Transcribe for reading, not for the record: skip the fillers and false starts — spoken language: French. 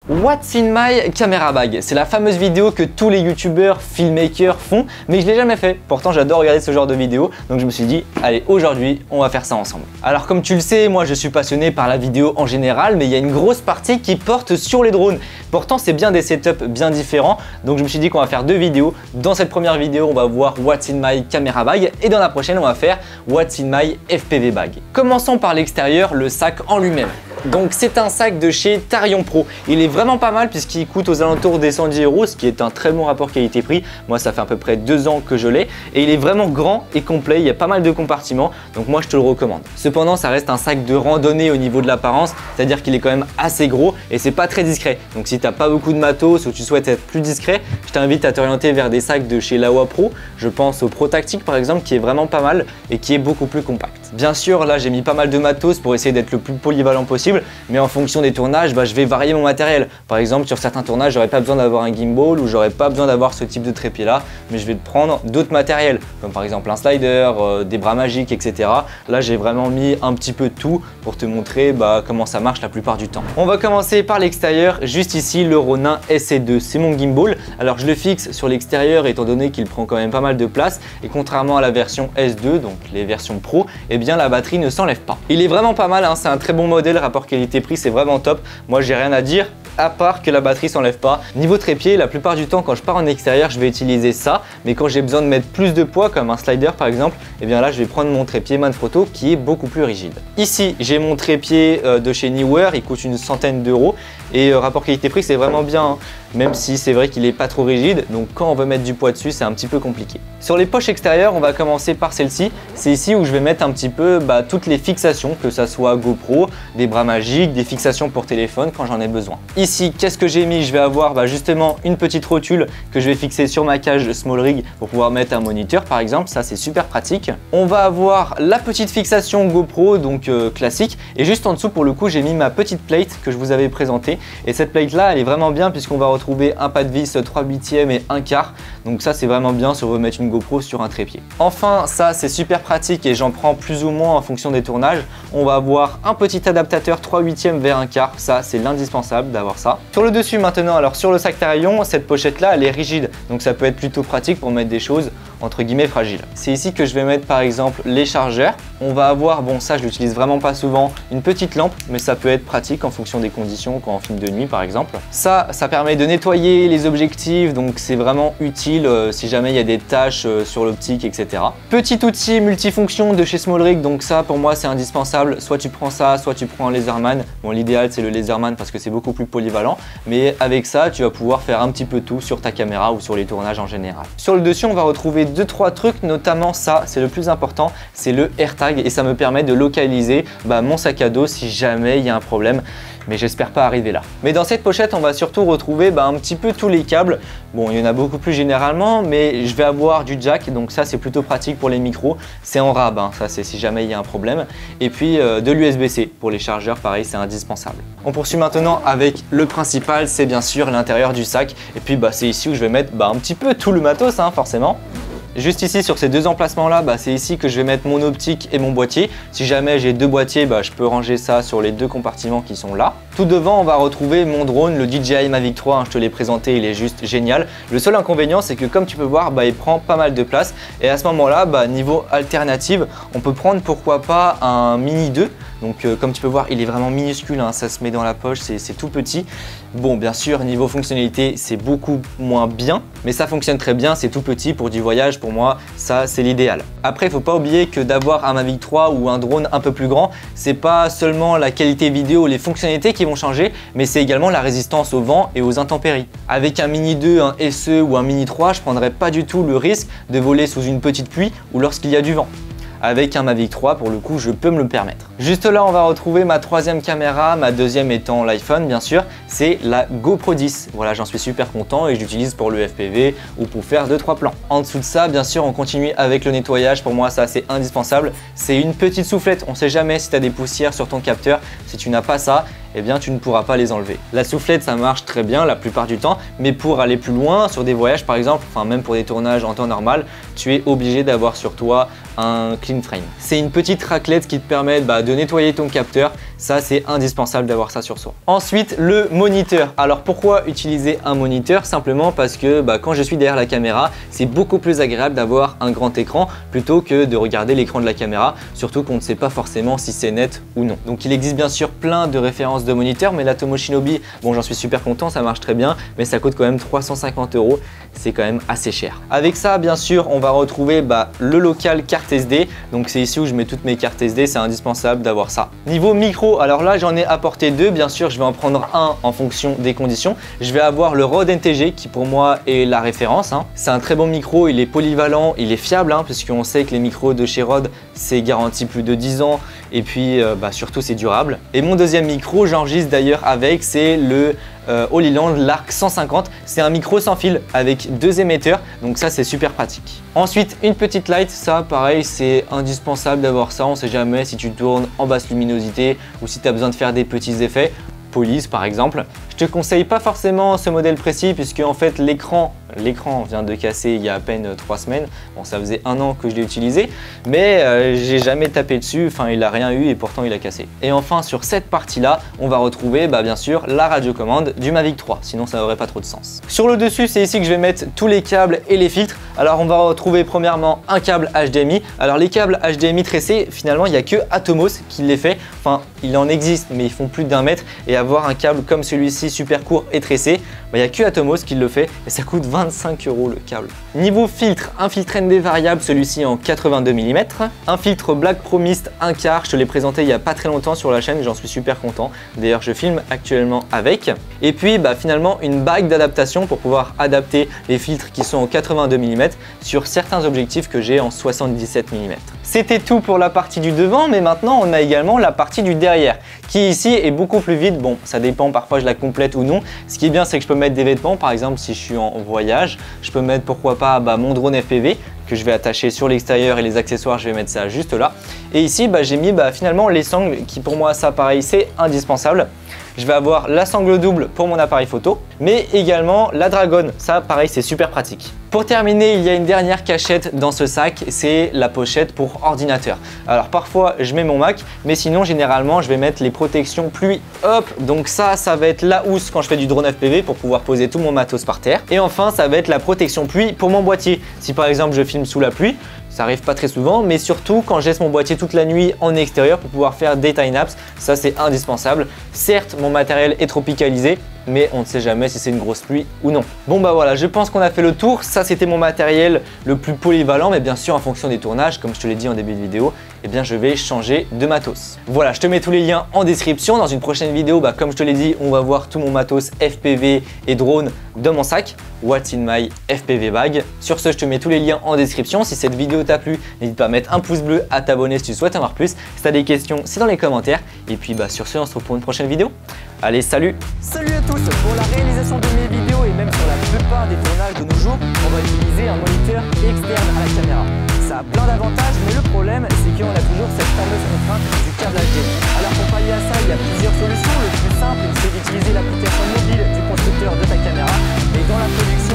What's in my camera bag? C'est la fameuse vidéo que tous les youtubeurs, filmmakers font, mais je l'ai jamais fait. Pourtant j'adore regarder ce genre de vidéo, donc je me suis dit, allez aujourd'hui on va faire ça ensemble. Alors comme tu le sais, moi je suis passionné par la vidéo en général, mais il y a une grosse partie qui porte sur les drones. Pourtant c'est bien des setups bien différents, donc je me suis dit qu'on va faire deux vidéos. Dans cette première vidéo on va voir What's in my camera bag et dans la prochaine on va faire What's in my FPV bag. Commençons par l'extérieur, le sac en lui-même. Donc c'est un sac de chez Tharion Pro. Il est vraiment pas mal puisqu'il coûte aux alentours des 110 €, ce qui est un très bon rapport qualité-prix. Moi ça fait à peu près 2 ans que je l'ai et il est vraiment grand et complet, il y a pas mal de compartiments, donc moi je te le recommande. Cependant ça reste un sac de randonnée au niveau de l'apparence, c'est-à-dire qu'il est quand même assez gros et c'est pas très discret. Donc si tu n'as pas beaucoup de matos ou tu souhaites être plus discret, je t'invite à t'orienter vers des sacs de chez Laowa Pro. Je pense au Pro Tactic par exemple qui est vraiment pas mal et qui est beaucoup plus compact. Bien sûr là j'ai mis pas mal de matos pour essayer d'être le plus polyvalent possible, mais en fonction des tournages, je vais varier mon matériel. Par exemple, sur certains tournages, j'aurais pas besoin d'avoir un gimbal ou j'aurais pas besoin d'avoir ce type de trépied là, mais je vais prendre d'autres matériels, comme par exemple un slider, des bras magiques, etc. Là, j'ai vraiment mis un petit peu de tout pour te montrer comment ça marche la plupart du temps. On va commencer par l'extérieur, juste ici, le Ronin SE2, c'est mon gimbal. Alors, je le fixe sur l'extérieur étant donné qu'il prend quand même pas mal de place et contrairement à la version S2, donc les versions Pro, eh bien la batterie ne s'enlève pas. Il est vraiment pas mal, hein, c'est un très bon modèle, rapport qualité-prix, c'est vraiment top. Moi, j'ai rien à dire à part que la batterie s'enlève pas. Niveau trépied, la plupart du temps quand je pars en extérieur, je vais utiliser ça, mais quand j'ai besoin de mettre plus de poids comme un slider par exemple, et bien là je vais prendre mon trépied Manfrotto qui est beaucoup plus rigide. Ici, j'ai mon trépied de chez Neewer, il coûte une centaine d'euros et rapport qualité-prix, c'est vraiment bien, hein, même si c'est vrai qu'il est pas trop rigide, donc quand on veut mettre du poids dessus, c'est un petit peu compliqué. Sur les poches extérieures, on va commencer par celle-ci. C'est ici où je vais mettre un petit peu toutes les fixations, que ça soit GoPro, des bras magiques, des fixations pour téléphone quand j'en ai besoin. Ici, qu'est-ce que j'ai mis? Je vais avoir justement une petite rotule que je vais fixer sur ma cage Small Rig pour pouvoir mettre un moniteur par exemple, ça c'est super pratique. On va avoir la petite fixation GoPro, donc classique, et juste en dessous pour le coup j'ai mis ma petite plate que je vous avais présentée, et cette plate là elle est vraiment bien puisqu'on va retrouver un pas de vis 3/8 et 1/4, donc ça c'est vraiment bien si on veut mettre une GoPro sur un trépied. Enfin ça c'est super pratique et j'en prends plus ou moins en fonction des tournages, on va avoir un petit adaptateur 3/8 vers 1/4, ça c'est l'indispensable d'avoir ça. Sur le dessus maintenant, alors sur le sac Tharion, cette pochette là elle est rigide, donc ça peut être plutôt pratique pour mettre des choses entre guillemets fragiles. C'est ici que je vais mettre par exemple les chargeurs. On va avoir, bon ça je l'utilise vraiment pas souvent, une petite lampe, mais ça peut être pratique en fonction des conditions quand on filme de nuit par exemple. Ça permet de nettoyer les objectifs, donc c'est vraiment utile si jamais il y a des taches sur l'optique, etc. Petit outil multifonction de chez Small Rig, donc ça pour moi c'est indispensable, soit tu prends ça, soit tu prends un Laserman. Bon l'idéal c'est le Laserman parce que c'est beaucoup plus polyvalent, mais avec ça tu vas pouvoir faire un petit peu tout sur ta caméra ou sur les tournages en général. Sur le dessus on va retrouver 2-3 trucs, notamment ça c'est le plus important, c'est le AirTag et ça me permet de localiser mon sac à dos si jamais il y a un problème, mais j'espère pas arriver là. Mais dans cette pochette on va surtout retrouver un petit peu tous les câbles. Bon il y en a beaucoup plus généralement, mais je vais avoir du jack, donc ça c'est plutôt pratique pour les micros, c'est en rab, hein, ça c'est si jamais il y a un problème, et puis de l'USB-C pour les chargeurs, pareil c'est indispensable. On poursuit maintenant avec le principal, c'est bien sûr l'intérieur du sac, et puis c'est ici où je vais mettre un petit peu tout le matos, hein, forcément. Juste ici sur ces deux emplacements là, c'est ici que je vais mettre mon optique et mon boîtier. Si jamais j'ai deux boîtiers, je peux ranger ça sur les deux compartiments qui sont là. Tout devant on va retrouver mon drone, le DJI Mavic 3, hein, je te l'ai présenté, il est juste génial. Le seul inconvénient c'est que comme tu peux voir, il prend pas mal de place. Et à ce moment là, niveau alternative, on peut prendre pourquoi pas un Mini 2. Donc comme tu peux voir, il est vraiment minuscule, hein, ça se met dans la poche, c'est tout petit. Bon bien sûr niveau fonctionnalité c'est beaucoup moins bien, mais ça fonctionne très bien, c'est tout petit pour du voyage, pour moi ça c'est l'idéal. Après il faut pas oublier que d'avoir un Mavic 3 ou un drone un peu plus grand, c'est pas seulement la qualité vidéo, les fonctionnalités qui vont changer, mais c'est également la résistance au vent et aux intempéries. Avec un Mini 2, un SE ou un Mini 3, je prendrais pas du tout le risque de voler sous une petite pluie ou lorsqu'il y a du vent. Avec un Mavic 3 pour le coup je peux me le permettre. Juste là on va retrouver ma troisième caméra, ma deuxième étant l'iPhone bien sûr, c'est la GoPro 10. Voilà, j'en suis super content et je l'utilise pour le FPV ou pour faire 2-3 plans. En dessous de ça bien sûr on continue avec le nettoyage, pour moi ça c'est indispensable. C'est une petite soufflette, on sait jamais si tu as des poussières sur ton capteur, si tu n'as pas ça, eh bien tu ne pourras pas les enlever. La soufflette ça marche très bien la plupart du temps, mais pour aller plus loin sur des voyages par exemple, même pour des tournages en temps normal, tu es obligé d'avoir sur toi un clean frame. C'est une petite raclette qui te permet de nettoyer ton capteur. Ça, c'est indispensable d'avoir ça sur soi. Ensuite, le moniteur. Alors pourquoi utiliser un moniteur? Simplement parce que quand je suis derrière la caméra, c'est beaucoup plus agréable d'avoir un grand écran plutôt que de regarder l'écran de la caméra, surtout qu'on ne sait pas forcément si c'est net ou non. Donc il existe bien sûr plein de références de moniteurs, mais la Tomo Shinobi, bon, j'en suis super content, ça marche très bien, mais ça coûte quand même 350 €, c'est quand même assez cher. Avec ça, bien sûr, on va retrouver le local carte SD, donc c'est ici où je mets toutes mes cartes SD, c'est indispensable d'avoir ça. Niveau micro, alors là j'en ai apporté deux, bien sûr je vais en prendre un en fonction des conditions. Je vais avoir le Rode NTG qui pour moi est la référence, hein. C'est un très bon micro, il est polyvalent, il est fiable, hein, puisqu'on sait que les micros de chez Rode c'est garanti plus de 10 ans et puis surtout c'est durable. Et mon deuxième micro, j'enregistre d'ailleurs avec, c'est le Holyland Lark 150. C'est un micro sans fil avec 2 émetteurs, donc ça c'est super pratique. Ensuite, une petite light, ça pareil c'est indispensable d'avoir ça, on sait jamais si tu tournes en basse luminosité ou si tu as besoin de faire des petits effets. Police par exemple. Je te conseille pas forcément ce modèle précis puisque en fait l'écran vient de casser il y a à peine 3 semaines. Bon, ça faisait 1 an que je l'ai utilisé, mais j'ai jamais tapé dessus, enfin il a rien eu et pourtant il a cassé. Et enfin sur cette partie là, on va retrouver bien sûr la radiocommande du Mavic 3, sinon ça n'aurait pas trop de sens. Sur le dessus, c'est ici que je vais mettre tous les câbles et les filtres. Alors on va retrouver premièrement un câble HDMI. Alors les câbles HDMI tressés, finalement il n'y a que Atomos qui les fait, enfin il en existe mais ils font plus d'1 mètre, et avoir un câble comme celui-ci super court et tressé, il n'y a que Atomos qui le fait et ça coûte 25 € le câble. Niveau filtre, un filtre ND variable, celui-ci en 82 mm, un filtre Black Pro Mist 1/4, je te l'ai présenté il n'y a pas très longtemps sur la chaîne, j'en suis super content. D'ailleurs je filme actuellement avec. Et puis finalement une bague d'adaptation pour pouvoir adapter les filtres qui sont en 82 mm sur certains objectifs que j'ai en 77 mm. C'était tout pour la partie du devant, mais maintenant on a également la partie du derrière qui ici est beaucoup plus vide. Bon, ça dépend, parfois je la complète ou non. Ce qui est bien, c'est que je peux mettre des vêtements, par exemple si je suis en voyage, je peux mettre pourquoi pas mon drone FPV que je vais attacher sur l'extérieur, et les accessoires je vais mettre ça juste là. Et ici j'ai mis finalement les sangles qui pour moi ça pareil c'est indispensable. Je vais avoir la sangle double pour mon appareil photo, mais également la dragonne, ça pareil c'est super pratique. Pour terminer, il y a une dernière cachette dans ce sac, c'est la pochette pour ordinateur. Alors parfois je mets mon Mac, mais sinon généralement je vais mettre les protections pluie, hop, donc ça va être la housse quand je fais du drone FPV pour pouvoir poser tout mon matos par terre. Et enfin ça va être la protection pluie pour mon boîtier. Si par exemple je filme sous la pluie, ça arrive pas très souvent, mais surtout quand je laisse mon boîtier toute la nuit en extérieur pour pouvoir faire des time-lapse, ça c'est indispensable. Certes, mon matériel est tropicalisé, mais on ne sait jamais si c'est une grosse pluie ou non. Bon voilà, je pense qu'on a fait le tour. Ça c'était mon matériel le plus polyvalent, mais bien sûr en fonction des tournages, comme je te l'ai dit en début de vidéo, je vais changer de matos. Voilà, je te mets tous les liens en description. Dans une prochaine vidéo, comme je te l'ai dit, on va voir tout mon matos FPV et drone dans mon sac. What's in my FPV bag. Sur ce, je te mets tous les liens en description. Si cette vidéo t'a plu, n'hésite pas à mettre un pouce bleu, à t'abonner si tu souhaites en voir plus. Si tu as des questions, c'est dans les commentaires. Et puis sur ce, on se retrouve pour une prochaine vidéo. Allez, salut! Salut à tous! Pour la réalisation de mes vidéos et même sur la plupart des tournages de nos jours, on va utiliser un moniteur externe à la caméra. Ça a plein d'avantages, mais le problème, c'est qu'on a toujours cette fameuse contrainte du câble HDMI. Alors pour pallier à ça, il y a plusieurs solutions. Le plus simple, c'est d'utiliser l'application mobile du constructeur de ta caméra. Et dans la production,